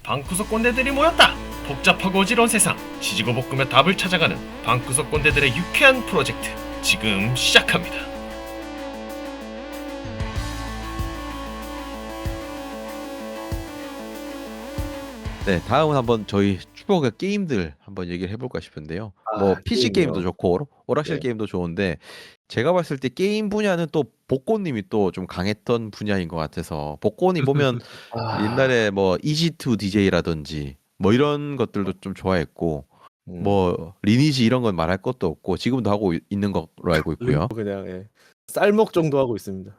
방구석 꼰대들이 모였다. 복잡하고 어지러운 세상, 지지고 볶으며 답을 찾아가는 방구석 꼰대들의 유쾌한 프로젝트 지금 시작합니다. 네, 다음은 한번 저희 추억의 게임들 한번 얘기를 해볼까 싶은데요. 뭐 PC 게임이요. 게임도 좋고 오락실 네. 게임도 좋은데 제가 봤을 때 게임 분야는 또 복고님이 또 좀 강했던 분야인 것 같아서 복고님 보면 옛날에 뭐 이지2 DJ라든지 뭐 이런 것들도 좀 좋아했고 뭐 리니지 이런 건 말할 것도 없고 지금도 하고 있는 걸로 알고 있고요. 그냥 쌀먹 정도 하고 있습니다.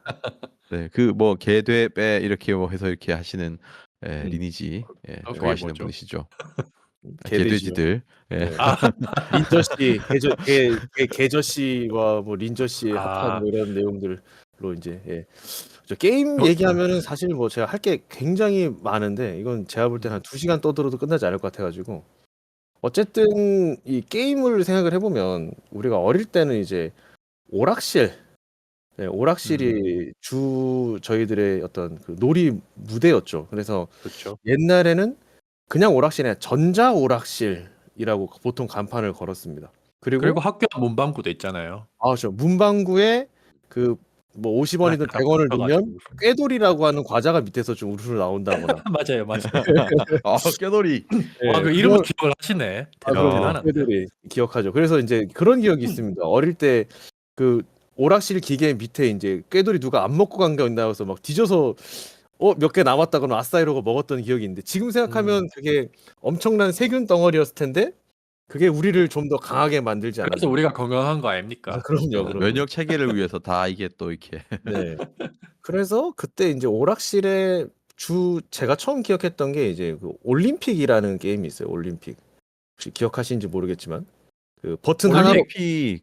네, 그 뭐 개돼 빼 이렇게 뭐 해서 이렇게 하시는 리니지 그게 좋아하시는 뭐죠? 분이시죠. 개돼지요. 개돼지들. 예. 네. 린저 씨, 개저 씨와 뭐 린저 씨 합한 뭐 이런 내용들로 이제 저 게임 얘기하면은 사실 뭐 제가 할 게 굉장히 많은데 이건 제가 볼 때는 한 2시간 떠들어도 끝나지 않을 것 같아가지고 어쨌든 이 게임을 생각을 해보면 우리가 어릴 때는 이제 오락실 오락실이 저희들의 어떤 그 놀이 무대였죠. 그래서 그렇죠. 옛날에는 그냥 오락실에 전자 오락실이라고 보통 간판을 걸었습니다. 그리고 학교 앞 문방구도 있잖아요. 저 문방구에 그 뭐 50원이든 100원을 넣으면 꾀돌이라고 하는 과자가 밑에서 좀 우르르 나온다거나. 맞아요. 꾀돌이. 와, 그 이름을 기억을 하시네. 그럼요. 대단한데. 꾀돌이 기억하죠. 그래서 이제 그런 기억이 있습니다. 어릴 때 그 오락실 기계 밑에 이제 꾀돌이 누가 안 먹고 간 게 있나 해서 막 뒤져서 몇 개 남았다거나 아싸 이러고 먹었던 기억이 있는데 지금 생각하면 그게 엄청난 세균 덩어리였을 텐데 그게 우리를 좀 더 강하게 만들지 않았나. 그래서 우리가 건강한 거 아닙니까? 그럼요. 면역 체계를 위해서 다 이게 또 이렇게. 네. 그래서 그때 이제 오락실에 제가 처음 기억했던 게 이제 그 올림픽이라는 게임이 있어요. 올림픽. 혹시 기억하시는지 모르겠지만 그 버튼 하나로 올림픽.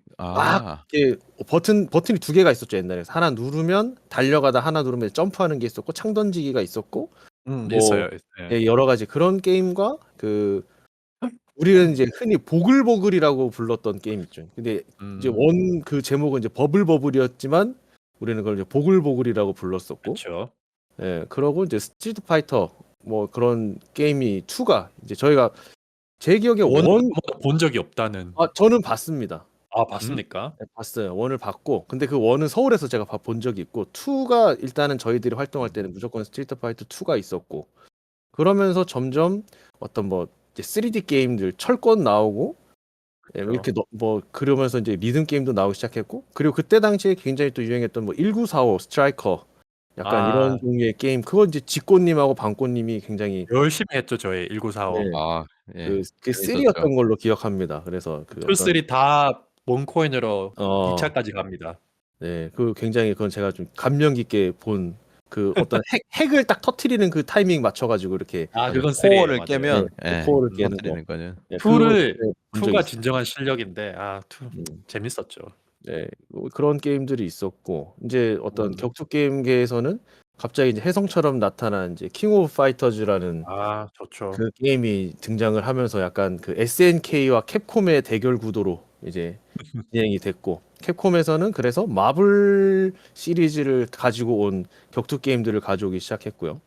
이게 버튼이 2개가 있었죠, 옛날에. 하나 누르면 달려가다 하나 누르면 점프하는 게 있었고 창 던지기가 있었고 있어요. 여러 가지 그런 게임과 그 우리는 이제 흔히 보글보글이라고 불렀던 게임 있죠. 근데 이제 그 제목은 이제 버블이었지만 우리는 그걸 이제 보글보글이라고 불렀었고. 그렇죠. 그러고 이제 스트리트 파이터 뭐 그런 게임이 2가 이제 저희가 제 기억에 원은 본 적이 없다는. 저는 봤습니다. 봤습니까? 네, 봤어요. 1을 봤고 근데 그 1은 서울에서 제가 본 적이 있고 2가 일단은 저희들이 활동할 때는 무조건 스트리트 파이터 2가 있었고 그러면서 점점 어떤 뭐 이제 3D 게임들 철권 나오고 이렇게 뭐 그러면서 이제 리듬 게임도 나오기 시작했고 그리고 그때 당시에 굉장히 또 유행했던 뭐 1945 스트라이커 약간 이런 종류의 게임 그건 이제 지꼬님하고 방꼬님이 굉장히 열심히 했죠. 저희 1945. 그 3였던 걸로 기억합니다. 그래서 그 2, 3 다 원코인으로 2차까지 갑니다. 네, 그 굉장히 그건 제가 좀 감명 깊게 본 그 어떤 핵을 딱 터트리는 그 타이밍 맞춰가지고 이렇게 그건 코어를 깨면 코어를 깨는 터뜨리는 거는. 2가 진정한 실력인데 2 재밌었죠. 네, 그런 게임들이 있었고 이제 어떤 격투 게임계에서는 갑자기 이제 혜성처럼 나타난 이제 킹 오브 파이터즈라는 좋죠. 그 게임이 등장을 하면서 약간 그 SNK와 캡콤의 대결 구도로 이제 진행이 됐고 캡콤에서는 그래서 마블 시리즈를 가지고 온 격투 게임들을 가져오기 시작했고요.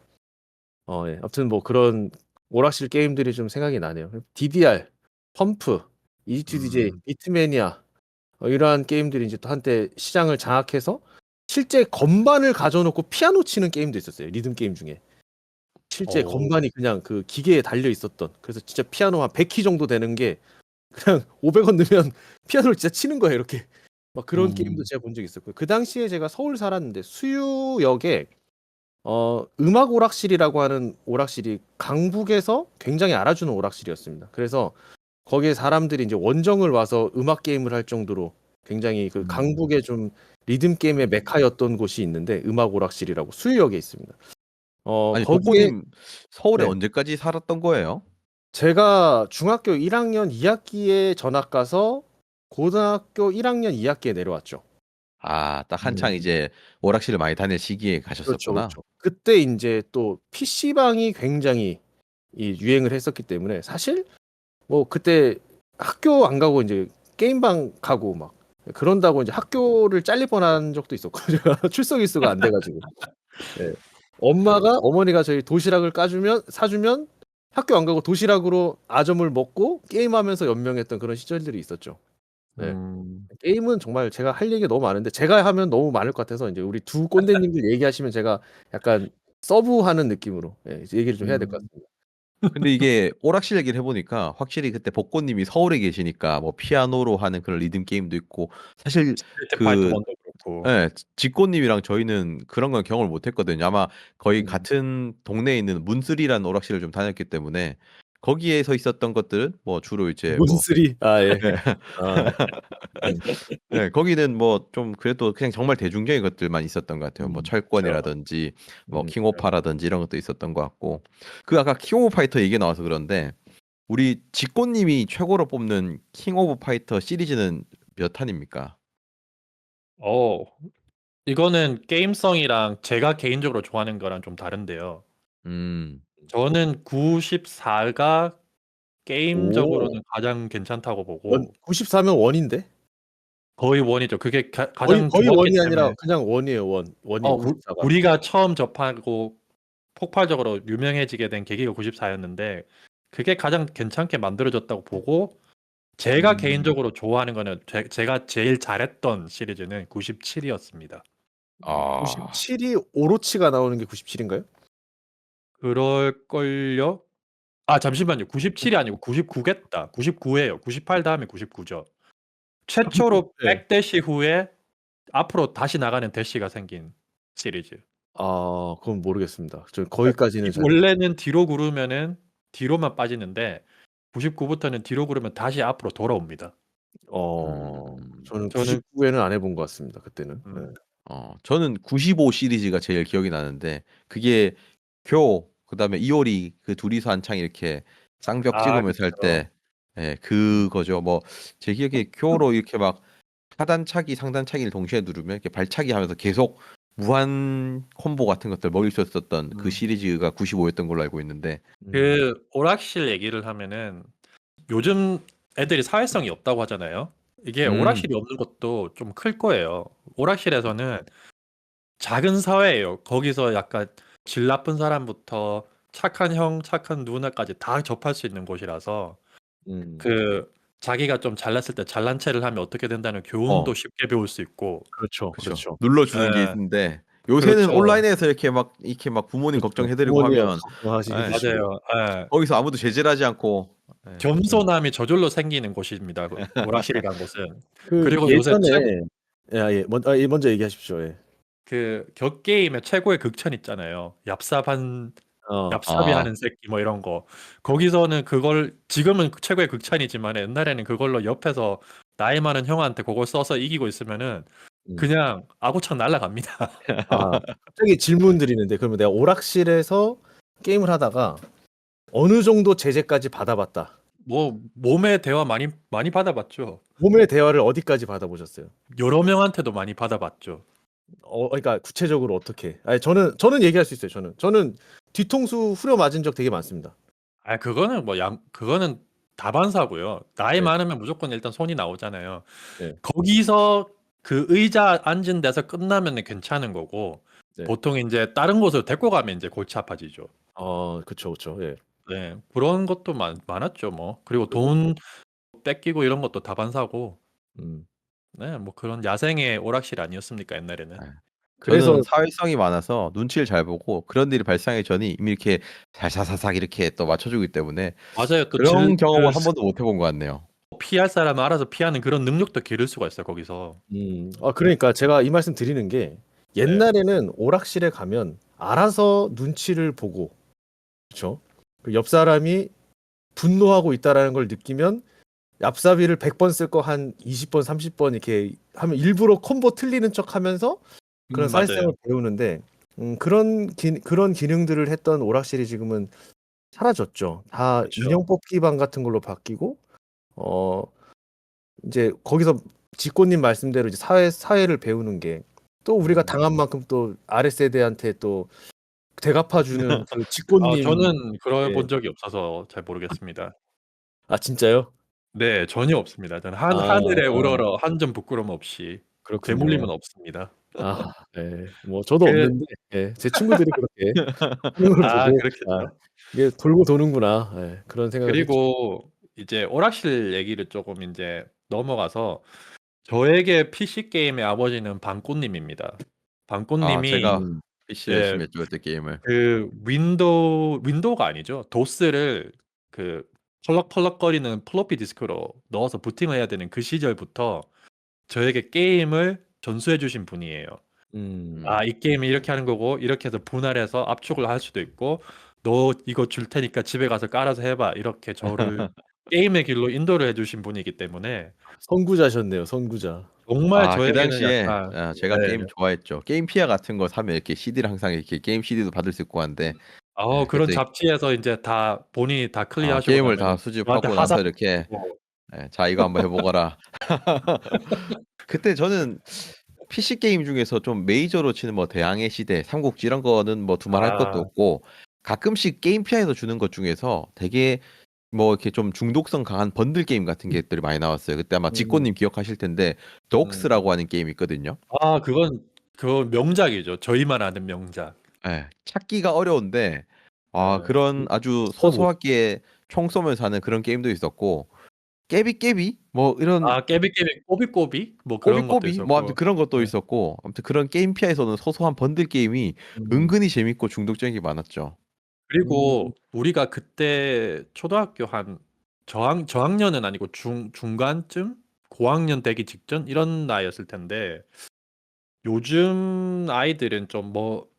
아무튼 뭐 그런 오락실 게임들이 좀 생각이 나네요. DDR, 펌프, EG2DJ, 비트매니아 이러한 게임들이 이제 또 한때 시장을 장악해서 실제 건반을 가져놓고 피아노 치는 게임도 있었어요. 리듬 게임 중에. 실제 건반이 그냥 그 기계에 달려 있었던. 그래서 진짜 피아노 한 100키 정도 되는 게 그냥 500원 넣으면 피아노를 진짜 치는 거예요. 이렇게. 막 그런 게임도 제가 본 적이 있었고요. 그 당시에 제가 서울 살았는데 수유역에 음악 오락실이라고 하는 오락실이 강북에서 굉장히 알아주는 오락실이었습니다. 그래서 거기에 사람들이 이제 원정을 와서 음악 게임을 할 정도로 굉장히 그 강북에 좀 리듬 게임의 메카였던 곳이 있는데 음악 오락실이라고 수유역에 있습니다. 아니 거기에 복고님 서울에 언제까지 살았던 거예요? 제가 중학교 1학년 2학기에 전학 가서 고등학교 1학년 2학기에 내려왔죠. 딱 한창 이제 오락실을 많이 다닐 시기에 가셨었구나. 그렇죠. 그때 이제 또 PC방이 굉장히 유행을 했었기 때문에 사실 뭐 그때 학교 안 가고 이제 게임방 가고 막 그런다고 이제 학교를 잘릴 뻔한 적도 있었고 제가 출석 일수가 안 돼가지고 어머니가 저희 도시락을 사주면 학교 안 가고 도시락으로 아점을 먹고 게임하면서 연명했던 그런 시절들이 있었죠. 네. 게임은 정말 제가 할 얘기가 너무 많은데 제가 하면 너무 많을 것 같아서 이제 우리 두 꼰대님들 얘기하시면 제가 약간 서브하는 느낌으로 이제 얘기를 좀 해야 될 것 같습니다. 근데 이게 오락실 얘기를 해보니까 확실히 그때 복고님이 서울에 계시니까 뭐 피아노로 하는 그런 리듬 게임도 있고 사실 스트리트 파이터 그 원도 그렇고. 예, 지꼬님이랑 저희는 그런 건 경험을 못했거든요. 아마 거의 음. 같은 동네에 있는 문쓰리라는 오락실을 좀 다녔기 때문에 거기에서 있었던 것들은 뭐 주로 이제 뭐 문쓰리 예. 예, 아, 예, 거기는 뭐 좀 그래도 그냥 정말 대중적인 것들만 있었던 것 같아요. 뭐 그렇죠. 철권이라든지 뭐 음. 킹오파라든지 이런 것도 있었던 것 같고 그 아까 킹 오브 파이터 얘기 나와서 그런데 우리 지꼬님이 최고로 뽑는 킹 오브 파이터 시리즈는 몇 탄입니까? 어, 이거는 게임성이랑 제가 개인적으로 좋아하는 거랑 좀 다른데요. 음, 저는 94가 오. 게임적으로는 가장 괜찮다고 보고 94면 원인데? 거의 원이죠. 그게 거의 가장 거의 좋았기 원이 아니라 때문에 그냥 원이에요. 원이 94가. 우리가 처음 접하고 폭발적으로 유명해지게 된 계기가 94였는데 그게 가장 괜찮게 만들어졌다고 보고 제가 개인적으로 좋아하는 거는 제가 제일 잘했던 시리즈는 97이었습니다. 아, 97이 오로치가 나오는 게 97인가요? 그럴걸요? 아, 잠시만요. 97이 아니고 99겠다. 99예요. 98 다음에 99죠. 최초로 네. 백대시 후에 앞으로 다시 나가는 대시가 생긴 시리즈. 아, 그건 모르겠습니다. 저 거기까지는 잘. 원래는 뒤로 구르면은 뒤로만 빠지는데 99부터는 뒤로 구르면 다시 앞으로 돌아옵니다. 저는 저는 99에는 안 해본 것 같습니다. 그때는. 네. 저는 95 시리즈가 제일 기억이 나는데 그게 그다음에 이오리 그 둘이서 한창 이렇게 쌍벽 찍으면서 할 그쵸. 때 그거죠. 뭐 제 기억에 교로 이렇게 막 하단차기 상단차기를 동시에 누르면 이렇게 발차기 하면서 계속 무한 콤보 같은 것들 먹일 수 있었던 그 시리즈가 95였던 걸로 알고 있는데 그 오락실 얘기를 하면은 요즘 애들이 사회성이 없다고 하잖아요. 이게 오락실이 없는 것도 좀 클 거예요. 오락실에서는 작은 사회예요. 거기서 약간 질 나쁜 사람부터 착한 형, 착한 누나까지 다 접할 수 있는 곳이라서 그 자기가 좀 잘났을 때 잘난 체를 하면 어떻게 된다는 교훈도 쉽게 배울 수 있고. 그렇죠. 그렇죠. 그렇죠. 눌러주는 게 예. 있는데 요새는 그렇죠. 온라인에서 이렇게 막 부모님 그렇죠. 걱정해드리고 부모님 하면 걱정하시기 예, 드시고. 맞아요. 예. 거기서 아무도 제재하지 않고 겸손함이 저절로 생기는 곳입니다. 그 오락실이라는 곳은. 그 그리고 요새 예전에 먼저 얘기하십시오. 예. 그 격게임의 최고의 극찬 있잖아요. 얍삽한 얍삽이 아. 하는 새끼 뭐 이런 거. 거기서는 그걸 지금은 최고의 극찬이지만 옛날에는 그걸로 옆에서 나이 많은 형한테 그걸 써서 이기고 있으면은 그냥 아구창 날아갑니다. 갑자기 질문 드리는데 그러면 내가 오락실에서 게임을 하다가 어느 정도 제재까지 받아봤다. 뭐 몸의 대화 많이 받아봤죠. 몸의 대화를 어디까지 받아보셨어요? 여러 명한테도 많이 받아봤죠. 그러니까 구체적으로 어떻게? 아니, 저는 얘기할 수 있어요. 저는 뒤통수 후려 맞은 적 되게 많습니다. 아, 그거는 그거는 다반사고요. 나이 네. 많으면 무조건 일단 손이 나오잖아요. 네. 거기서 그 의자 앉은 데서 끝나면 괜찮은 거고 네. 보통 이제 다른 곳으로 데리고 가면 이제 골치 아파지죠. 그쵸. 예. 네, 그런 것도 많았죠, 뭐. 그리고 돈 뺏기고 이런 것도 다반사고. 네, 뭐 그런 야생의 오락실 아니었습니까, 옛날에는. 그래서 저는 사회성이 많아서 눈치를 잘 보고 그런 일이 발생하기 전에 이미 이렇게 살사사삭 이렇게 또 맞춰주기 때문에 맞아요. 또 그런 경험을 한 번도 못 해본 것 같네요. 피할 사람은 알아서 피하는 그런 능력도 기를 수가 있어요, 거기서. 그러니까 제가 이 말씀 드리는 게 옛날에는 오락실에 가면 알아서 눈치를 보고 그렇죠. 옆 사람이 분노하고 있다라는 걸 느끼면 얍삽이를 100번 쓸 거 한 20번, 30번 이렇게 하면 일부러 콤보 틀리는 척 하면서 그런 사회성을 맞아요. 배우는데 그런 기능들을 했던 오락실이 지금은 사라졌죠. 다 그렇죠. 인형 뽑기방 같은 걸로 바뀌고 이제 거기서 지꼬님 말씀대로 이제 사회를 배우는 게 또 우리가 당한 만큼 또 아랫세대한테 또 되갚아주는 그 지꼬님. 저는 그런 예. 본 적이 없어서 잘 모르겠습니다. 진짜요? 네, 전혀 없습니다. 저는 하늘에 우러러 한 점 부끄럼 없이 그렇군요. 되물림은 없습니다. 네. 뭐 저도 없는데 제 친구들이 그렇게 하는 걸 보고 그렇겠죠. 이게 돌고 도는구나. 예, 그런 생각을 했죠. 그리고 이제 오락실 얘기를 조금 이제 넘어가서 저에게 PC 게임의 아버지는 방꽃님입니다. 아, 방꽃님이 제가 음. PC 예, 열심히 했죠 그때 게임을. 그 윈도우가 아니죠. 도스를 그 펄럭펄럭거리는 플로피 디스크로 넣어서 부팅을 해야 되는 그 시절부터 저에게 게임을 전수해 주신 분이에요. 음. 아, 이 게임이 이렇게 하는 거고 이렇게 해서 분할해서 압축을 할 수도 있고 너 이거 줄 테니까 집에 가서 깔아서 해봐 이렇게 저를 게임의 길로 인도를 해주신 분이기 때문에 선구자셨네요, 선구자. 정말 아, 그 저에게는 당시에 약간 제가 게임 네. 좋아했죠. 게임 피아 같은 거 사면 이렇게 CD를 항상 이렇게 게임 CD도 받을 수 있고 한데 그런 그때 잡지에서 이제 다 본인이 다 클리어하시고 게임을 다 나면은 저한테 수집하고 나서 하사 이렇게 고 자 이거 한번 해보거라. 그때 저는 PC 게임 중에서 좀 메이저로 치는 뭐 대항해 시대, 삼국지 이런 거는 뭐 두말할 것도 아, 없고 가끔씩 게임 피아에서 주는 것 중에서 되게 뭐 이렇게 좀 중독성 강한 번들 게임 같은 게들이 많이 나왔어요. 그때 아마 음. 지꼬님 기억하실 텐데 음. 독스라고 하는 게임이 있거든요. 그건 명작이죠. 저희만 아는 명작. 찾기가 어려운데 예. 그런 아주 소소하게 총 쏘면서 하는 그런 게임도 있었고 깨비깨비 뭐 이런 깨비깨비 꼬비꼬비 뭐 그런 것도 꼬비꼬비 뭐 아무튼 있었고. 그런 것도 네. 있었고 아무튼 그런 게임 피아에서는 소소한 번들 게임이 은근히 재밌고 중독적인 게 많았죠. 그리고 우리가 그때 초등학교 한 저학년은 아니고 중간쯤 고학년 되기 직전 이런 나이였을 텐데 요즘 아이들은 좀 뭐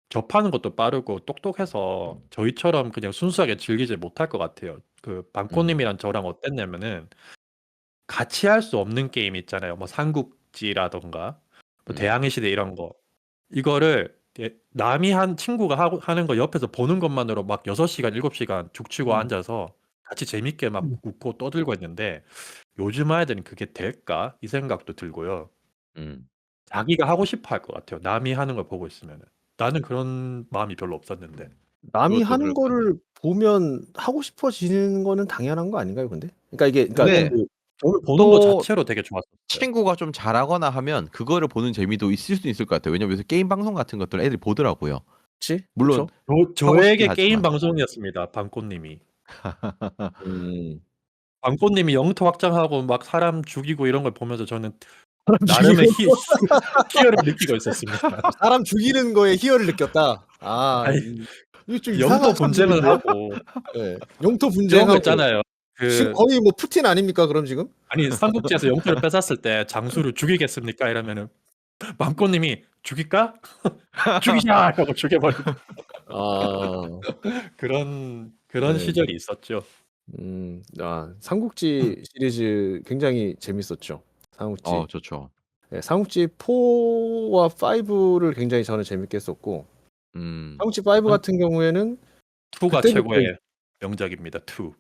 접하는 것도 빠르고 똑똑해서 저희처럼 그냥 순수하게 즐기지 못할 것 같아요. 그 음. 방코님이랑 저랑 어땠냐면은 같이 할 수 없는 게임 있잖아요. 뭐 삼국지라던가 뭐 음. 대항해 시대 이런 거. 이거를 남이 한 친구가 하는 거 옆에서 보는 것만으로 막 6시간, 7시간 죽치고 앉아서 같이 재밌게 막 웃고 떠들고 했는데 요즘 아이들은 그게 될까? 이 생각도 들고요. 음. 자기가 하고 싶어 할 것 같아요. 남이 하는 걸 보고 있으면은. 나는 그런 마음이 별로 없었는데. 남이 그것도 하는 그럴 것 같네. 거를 보면 하고 싶어지는 거는 당연한 거 아닌가요, 근데? 그러니까 이게 근데 그 저는 보는 거 또 자체로 되게 좋았었어요. 친구가 좀 잘하거나 하면 그거를 보는 재미도 있을 수 있을 것 같아요. 왜냐면 요새 게임 방송 같은 것들 애들이 보더라고요. 그치? 물론 그쵸? 하고 싶긴 저에게 게임 하지만. 방송이었습니다. 방꽃님이. 음. 방꽃님이 영토 확장하고 막 사람 죽이고 이런 걸 보면서 저는 사람 나름의 죽이는 희열을 느끼고 있었습니다. 사람 죽이는 거에 희열을 느꼈다. 아니, 이거 좀 영토 이상한 분쟁을 사람들인데요? 하고 예. 영토 이런 거 분쟁하고 있잖아요. 지금 거의 뭐 푸틴 아닙니까, 그럼 지금? 아니 삼국지에서 영토를 뺏었을 때 장수를 죽이겠습니까? 이러면은 망꼬님이 죽일까? 죽이자 하고 죽여버리고 아. 그런 네. 시절이 있었죠. 삼국지 시리즈 굉장히 재밌었죠. 삼국지. 좋죠. 네, 삼국지 4와 5를 굉장히 저는 재밌게 했었고 삼국지 5 같은 경우에는 2가 그때부터 최고의 명작입니다. 2.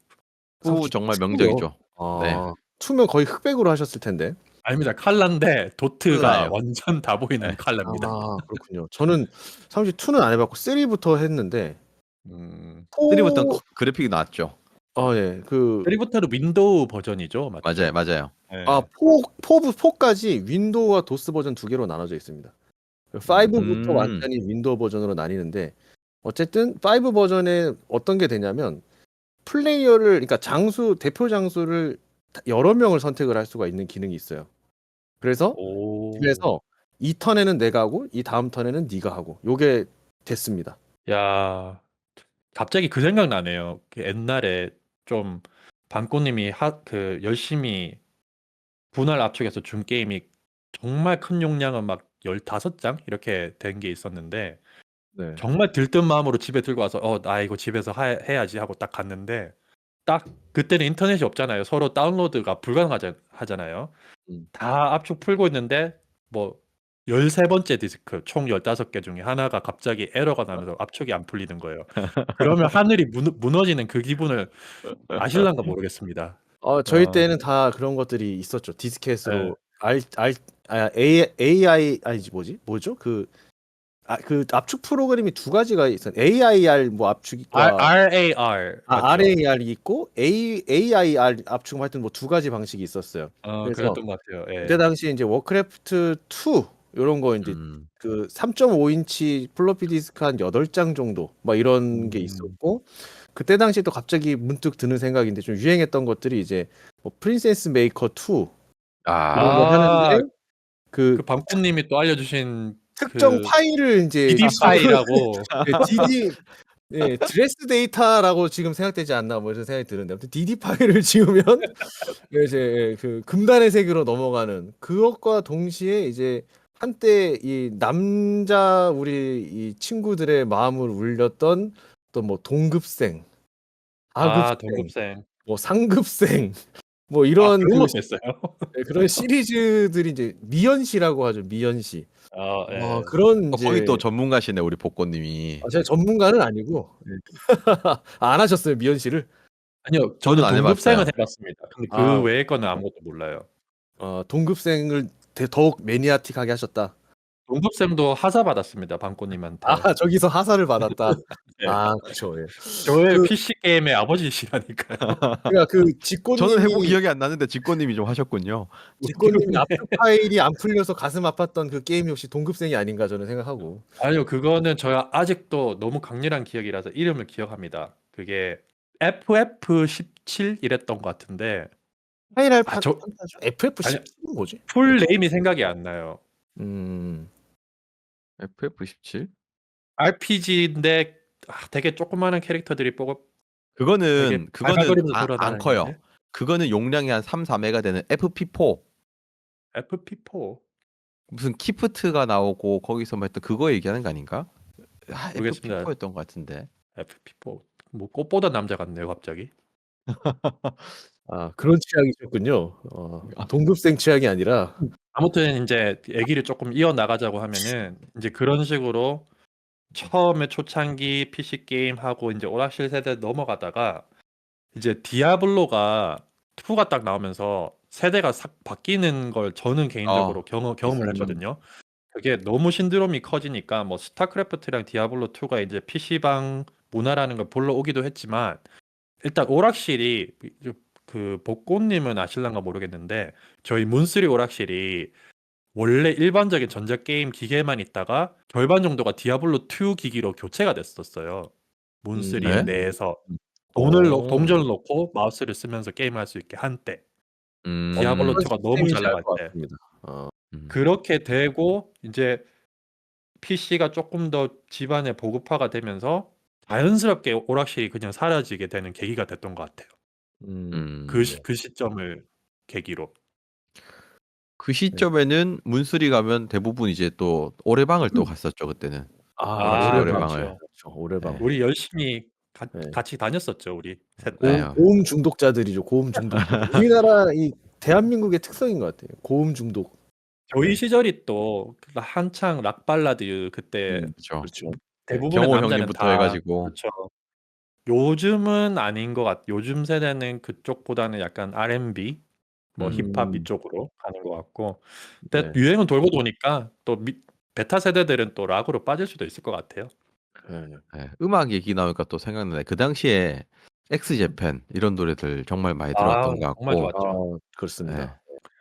삼국지 정말 2요. 명작이죠. 네. 2면 거의 흑백으로 하셨을 텐데. 아닙니다. 칼라인데 도트가 칼라예요. 완전 다 보이는 네. 칼라입니다. 그렇군요. 저는 삼국지 2는 안 해봤고 3부터 했는데 음, 3부터는 4 그래픽이 나왔죠. 예. 그 3부터는 윈도우 버전이죠, 맞죠? 맞아요. 네. 4까지 윈도우와 도스 버전 두 개로 나눠져 있습니다. 5부터 완전히 윈도우 버전으로 나뉘는데 어쨌든 5 버전에 어떤 게 되냐면 플레이어를 그러니까 대표 장수를 여러 명을 선택을 할 수가 있는 기능이 있어요. 그래서 이 턴에는 내가 하고 이 다음 턴에는 네가 하고 요게 됐습니다. 야, 갑자기 그 생각 나네요. 그 옛날에 좀 방꼬님이 열심히 분할 압축해서 준 게임이 정말 큰 용량은 막 15장 이렇게 된 게 있었는데 네. 정말 들뜬 마음으로 집에 들고 와서 나 이거 집에서 해야지 하고 딱 갔는데 딱 그때는 인터넷이 없잖아요. 서로 다운로드가 불가능하잖아요. 다 압축 풀고 있는데 뭐 13번째 디스크 총 15개 중에 하나가 갑자기 에러가 나면서 압축이 안 풀리는 거예요. 그러면 하늘이 무너지는 그 기분을 아실란가 모르겠습니다. 저희 아. 때는 다 그런 것들이 있었죠. 네. 디스켓으로 AI 아니지 뭐죠? 그 압축 프로그램이 두 가지가 있었. AIR 뭐 압축과 RAR 맞죠? RAR이 있고 AIR 압축 하여튼 뭐 두 가지 방식이 있었어요. 그래서 그랬던 것 같아요. 예. 그때 당시 이제 워크래프트 이런 거 이제 그 3.5인치 플로피 디스크 한 8장 정도 막 이런 게 있었고 그때 당시에 또 갑자기 문득 드는 생각인데 좀 유행했던 것들이 이제 뭐 프린세스 메이커 2 이런 걸 하는데 그 그 방꽃님이 또 알려주신 특정 그 파일을 이제 DD 파일이라고 네, DD 예, 드레스 데이터라고 지금 생각되지 않나 뭐 이런 생각이 드는데 아무튼 DD 파일을 지우면 이제 그 금단의 세계로 넘어가는 그것과 동시에 이제 한때 이 남자 우리 이 친구들의 마음을 울렸던 또 뭐 동급생, 하급생, 동급생. 뭐 상급생 뭐 이런 그런 그 것도 있어요. 네, 그런 시리즈들이 이제 미연시라고 하죠. 미연시. 예. 그런 이제 거기 또 전문가시네 우리 복고님이. 제가 전문가는 아니고 안 하셨어요 미연시를? 아니요, 저는 저는 안 동급생은 해봤어요. 해봤습니다. 근데 그 아. 외의 거는 아무것도 몰라요. 동급생을 더욱 매니아틱하게 하셨다. 동급생도 하사 받았습니다, 방꽃님한테. 저기서 하사를 받았다. 네. 그쵸. 예. 저의 그- PC 게임의 아버지시라니까요. 그러니까 그 직고님이 저는 해본 기억이 안 나는데 직고님이 좀 하셨군요. 직고님이 압축 파일이 안 풀려서 가슴 아팠던 그 게임이 혹시 동급생이 아닌가 저는 생각하고. 아니요, 그거는 저야 아직도 너무 강렬한 기억이라서 이름을 기억합니다. 그게 FF17 이랬던 것 같은데 파이랄 저- 판타지 FF17은 뭐지? 풀 네임이 생각이 안 나요. FF17? RPG인데 되게 조그마한 캐릭터들이 되게 그거는 발가거리면서 안 돌아다니는데. 커요. 그거는 용량이 한 3, 4메가 되는 FP4. FP4 무슨 키프트가 나오고 거기서 뭐 했던 그거 얘기하는 거 아닌가? 모르겠습니다. FP4였던 것 같은데. FP4 뭐 꽃보다 남자 같네요, 갑자기. 그런 취향이셨군요. 동급생 취향이 아니라. 아무튼 이제 얘기를 조금 이어 나가자고 하면은 이제 그런 식으로 처음에 초창기 PC 게임 하고 이제 오락실 세대 넘어가다가 이제 디아블로가 2가 딱 나오면서 세대가 싹 바뀌는 걸 저는 개인적으로 경험을 했거든요. 그게 너무 신드롬이 커지니까 뭐 스타크래프트랑 디아블로 2가 이제 PC방 문화라는 걸 보러 오기도 했지만 일단 오락실이 그 복꽃님은 아실란가 모르겠는데 저희 문쓰리 오락실이 원래 일반적인 전자게임 기계만 있다가 절반 정도가 디아블로 2 기기로 교체가 됐었어요. 문쓰리 네? 내에서 오. 동전을 넣고 마우스를 쓰면서 게임할 수 있게 한때 디아블로 2가 너무 잘 나갈 때 같습니다. 그렇게 되고 이제 PC가 조금 더 집안에 보급화가 되면서 자연스럽게 오락실이 그냥 사라지게 되는 계기가 됐던 것 같아요. 그 시점을 계기로. 그 시점에는 문수리 가면 대부분 이제 또 오래방을 또 갔었죠 그때는. 오래방을. 오래방. 네. 우리 열심히 네. 같이 다녔었죠, 우리 셋. 네. 고음 중독자들이죠. 고음 중독자. 우리나라 이 대한민국의 특성인 것 같아요. 고음 중독. 저희 시절이 또 한창 락 발라드 그때 그렇죠. 그렇죠. 대부분의 경호 남자는 형님부터 다 해가지고. 그렇죠. 요즘은 아닌 것 같. 요즘 세대는 그쪽보다는 약간 R&B, 뭐 힙합 이쪽으로 가는 것 같고. 근데 네. 유행은 돌고 도니까 또 베타 세대들은 또 락으로 빠질 수도 있을 것 같아요. 네. 음악 얘기 나오니까 또 생각나네. 그 당시에 엑스제팬 이런 노래들 정말 많이 들었던 것 정말 같고. 좋았죠. 그렇습니다. 네.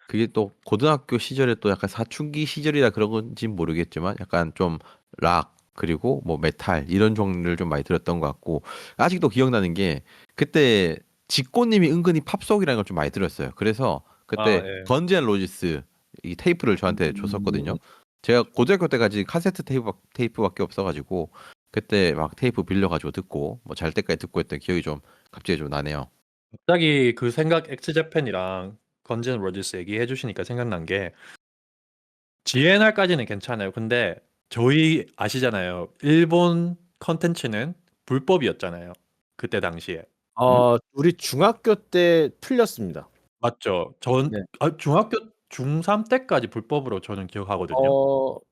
그게 또 고등학교 시절에 또 약간 사춘기 시절이라 그런 건지는 모르겠지만 약간 좀 락 그리고 뭐 메탈 이런 종류를 좀 많이 들었던 것 같고 아직도 기억나는 게 그때 직고님이 은근히 팝송이라는 걸 좀 많이 들었어요. 그래서 그때 예. 건즈 앤 로지스 이 테이프를 저한테 줬었거든요. 제가 고등학교 때까지 카세트 테이프밖에 없어가지고 그때 막 테이프 빌려가지고 듣고 뭐 잘 때까지 듣고 했던 기억이 좀 갑자기 좀 나네요. 갑자기 그 생각 엑스제팬이랑 건즈 앤 로지스 얘기해 주시니까 생각난 게 GNR까지는 괜찮아요. 근데 저희 아시잖아요. 일본 컨텐츠는 불법이었잖아요. 그때 당시에. 우리 중학교 때 풀렸습니다. 맞죠? 네. 중학교 중3 때까지 불법으로 저는 기억하거든요.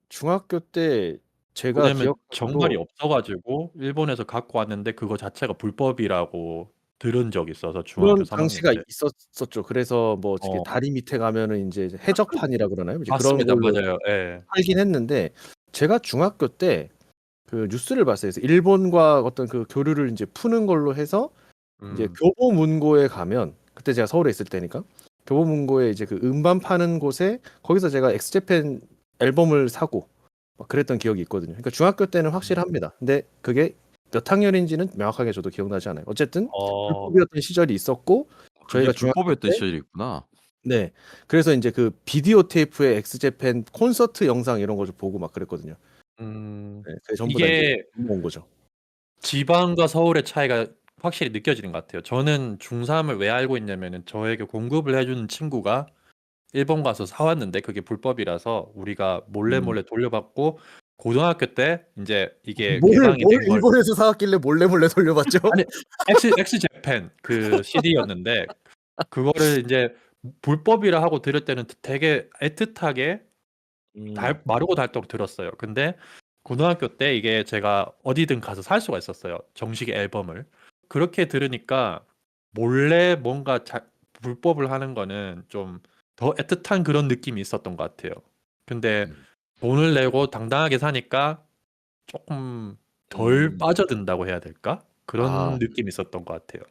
중학교 때 제가 왜냐면 기억하기로 정발이 없어가지고 일본에서 갖고 왔는데 그거 자체가 불법이라고 들은 적이 있어서 중학교 그런 3학년 당시가 때. 있었었죠. 그래서 뭐 이렇게 다리 밑에 가면은 이제 해적판이라 그러나요? 이제 그런 맞습니다. 걸로 맞아요. 예. 팔긴 했는데 제가 중학교 때 그 뉴스를 봤어요. 그래서 일본과 어떤 그 교류를 이제 푸는 걸로 해서 이제 교보문고에 가면 그때 제가 서울에 있을 때니까 교보문고에 이제 그 음반 파는 곳에 거기서 제가 엑스제팬 앨범을 사고 막 그랬던 기억이 있거든요. 그러니까 중학교 때는 확실합니다. 근데 그게 몇 학년인지는 명확하게 저도 기억나지 않아요. 어쨌든 불법이었던 시절이 있었고 그게 저희가 중학교 불법이었던 때 시절이 있구나. 네. 그래서 이제 그 비디오 테이프에 엑스제팬 콘서트 영상 이런 거 좀 보고 막 그랬거든요. 네. 그게 전부 다 이제 이게 온 거죠. 지방과 서울의 차이가 확실히 느껴지는 것 같아요. 저는 중3을 왜 알고 있냐면은 저에게 공급을 해주는 친구가 일본 가서 사왔는데 그게 불법이라서 우리가 몰래 몰래 돌려받고 고등학교 때 이제 이게 개방이 뭘 된 걸. 일본에서 사왔길래 몰래 돌려봤죠? 아니 엑스 재팬 그 CD였는데 그거를 이제 불법이라 하고 들을 때는 되게 애틋하게 마르고 닳도록 들었어요. 근데 고등학교 때 이게 제가 어디든 가서 살 수가 있었어요. 정식 앨범을. 그렇게 들으니까 몰래 뭔가 불법을 하는 거는 좀 더 애틋한 그런 느낌이 있었던 것 같아요. 근데 돈을 내고 당당하게 사니까 조금 덜 빠져든다고 해야 될까? 그런 아. 느낌이 있었던 것 같아요.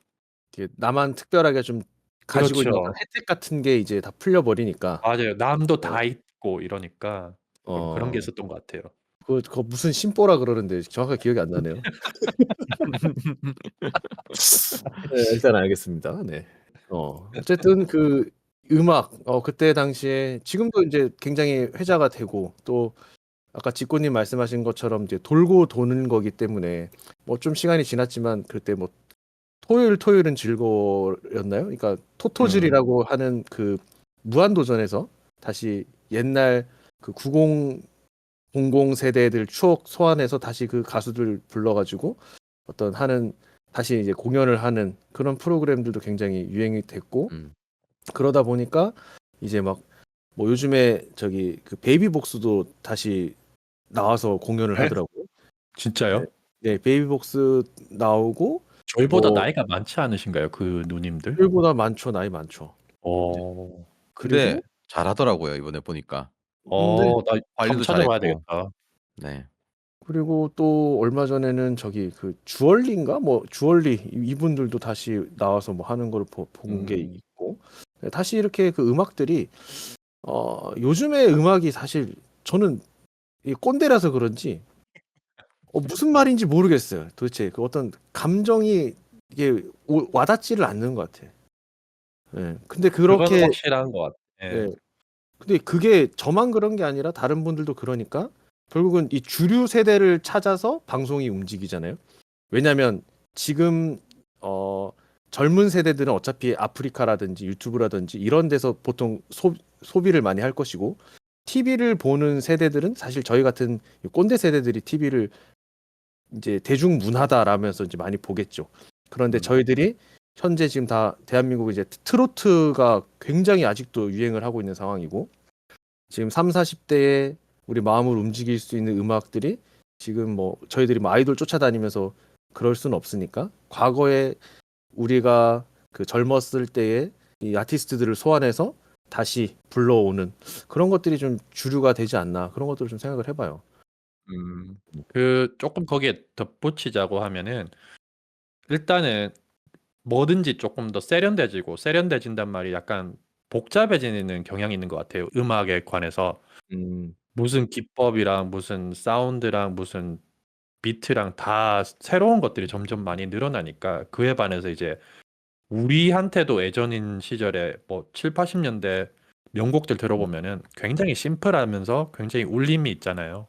이게 나만 특별하게 좀 가지고 있는 그렇죠. 어떤 혜택 같은 게 이제 다 풀려버리니까. 맞아요. 남도 네. 다 있고 이러니까 좀 그런 게 있었던 것 같아요. 그거 무슨 심보라 그러는데 정확하게 기억이 안 나네요. 네, 일단 알겠습니다. 네. 어쨌든 그 음악 그때 당시에 지금도 이제 굉장히 회자가 되고 또 아까 지코님 말씀하신 것처럼 이제 돌고 도는 거기 때문에 뭐 좀 시간이 지났지만 그때 뭐 토요일은 즐거웠나요? 그러니까 토토즐이라고 하는 그 무한도전에서 다시 옛날 그 9000 세대들 추억 소환해서 다시 그 가수들 불러가지고 어떤 하는 다시 이제 공연을 하는 그런 프로그램들도 굉장히 유행이 됐고 그러다 보니까 이제 막 뭐 요즘에 저기 그 베이비복스도 다시 나와서 공연을 네? 하더라고요. 진짜요? 네, 네, 베이비복스 나오고 저희보다 뭐 나이가 많지 않으신가요? 그 누님들? 일보다 많죠, 나이 많죠. 네. 어. 근데 그리고 잘하더라고요 이번에 보니까. 네. 나 한번 관리도 찾아봐야 잘했고. 되겠다. 네. 그리고 또 얼마 전에는 저기 그 주얼리인가 뭐 주얼리 이분들도 다시 나와서 뭐 하는 걸 본 게 있고 네, 다시 이렇게 그 음악들이 요즘의 음악이 사실 저는 이 꼰대라서 그런지 무슨 말인지 모르겠어요. 도대체 그 어떤 감정이 이게 와닿지를 않는 것 같아. 네. 근데 그건 그렇게 확실한 것 같아요. 네. 근데 그게 저만 그런 게 아니라 다른 분들도 그러니까 결국은 이 주류 세대를 찾아서 방송이 움직이잖아요. 왜냐하면 지금 젊은 세대들은 어차피 아프리카라든지 유튜브라든지 이런 데서 보통 소비를 많이 할 것이고 TV를 보는 세대들은 사실 저희 같은 꼰대 세대들이 TV를 이제 대중문화다라면서 이제 많이 보겠죠. 그런데 저희들이 현재 지금 다 대한민국 이제 트로트가 굉장히 아직도 유행을 하고 있는 상황이고 지금 3, 40대에 우리 마음을 움직일 수 있는 음악들이 지금 뭐 저희들이 뭐 아이돌 쫓아다니면서 그럴 수는 없으니까 과거에 우리가 그 젊었을 때의 이 아티스트들을 소환해서 다시 불러오는 그런 것들이 좀 주류가 되지 않나 그런 것들을 좀 생각을 해봐요. 그 조금 거기에 덧붙이자고 하면은 일단은 뭐든지 조금 더 세련돼진단 말이 약간 복잡해지는 경향이 있는 것 같아요. 음악에 관해서 무슨 기법이랑 무슨 사운드랑 무슨 비트랑 다 새로운 것들이 점점 많이 늘어나니까 그에 반해서 이제 우리한테도 예전인 시절에 뭐 7, 80년대 명곡들 들어보면은 굉장히 심플하면서 굉장히 울림이 있잖아요.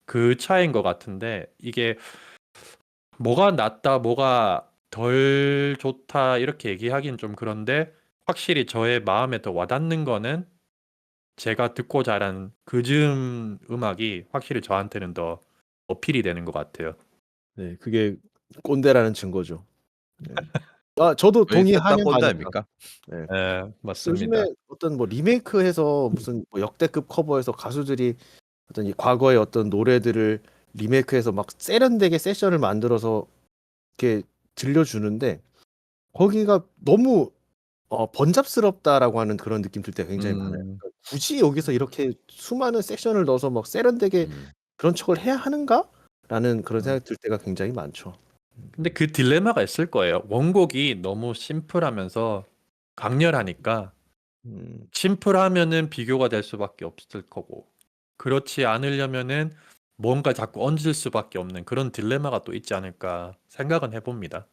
그 차이인 것 같은데 이게 뭐가 낫다, 뭐가 덜 좋다 이렇게 얘기하기는 좀 그런데 확실히 저의 마음에 더 와닿는 거는 제가 듣고 자란 그즈음 음악이 확실히 저한테는 더 어필이 되는 것 같아요. 네, 그게 꼰대라는 증거죠. 네. 저도 저희 셋다 동의하는 꼰대 바입니다. 아닙니까? 네. 네, 맞습니다. 요즘에 어떤 뭐 리메이크해서 무슨 뭐 역대급 커버해서 가수들이 어떤 이 과거의 어떤 노래들을 리메이크해서 막 세련되게 세션을 만들어서 이렇게 들려주는데 거기가 너무 번잡스럽다라고 하는 그런 느낌 들 때가 굉장히 많아요. 그러니까 굳이 여기서 이렇게 수많은 섹션을 넣어서 막 세련되게 그런 척을 해야 하는가라는 그런 생각 들 때가 굉장히 많죠. 근데 그 딜레마가 있을 거예요. 원곡이 너무 심플하면서 강렬하니까 심플하면은 비교가 될 수밖에 없을 거고 그렇지 않으려면은 뭔가 자꾸 얹을 수밖에 없는 그런 딜레마가 또 있지 않을까 생각은 해봅니다.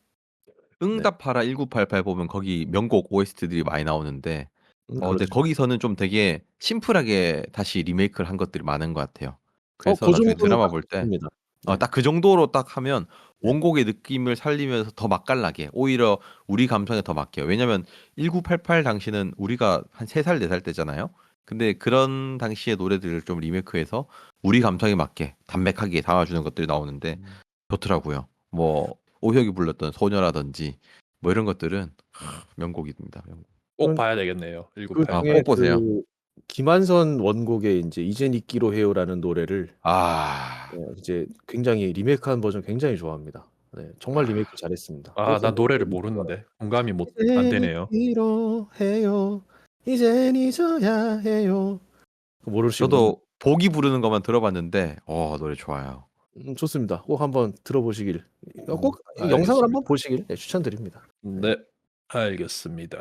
응답하라 1988 보면 거기 명곡 OST들이 많이 나오는데 근데 그렇죠. 거기서는 좀 되게 심플하게 다시 리메이크를 한 것들이 많은 것 같아요. 그래서 그 나중에 정도는 드라마 볼 때 맞습니다. 네. 딱 그 정도로 딱 하면 네. 원곡의 느낌을 살리면서 더 맛깔나게 오히려 우리 감성에 더 맞게요. 왜냐면 1988 당시는 우리가 한 3살, 4살 때잖아요. 근데 그런 당시의 노래들을 좀 리메이크해서 우리 감성에 맞게 담백하게 담아주는 것들이 나오는데 좋더라고요. 뭐 오혁이 불렀던 소녀라든지 뭐 이런 것들은 명곡입니다. 명곡. 꼭 그 봐야 되겠네요. 그 1988. 중에 꼭 보세요. 그 김한선 원곡의 이제 이젠 잊기로 해요라는 노래를 아, 이제 굉장히 리메이크한 버전 굉장히 좋아합니다. 네, 정말 리메이크 잘했습니다. 꼭 아, 나 한번 노래를 들어보시기 모르는데 공감이 안 이젠 되네요. 잊기로 해요. 이젠 잊어야 해요. 모르시구나. 저도 복이 부르는 것만 들어봤는데 노래 좋아요. 좋습니다. 꼭 한번 들어보시길. 꼭 알겠습니다. 영상을 한번 보시길 추천드립니다. 네, 알겠습니다.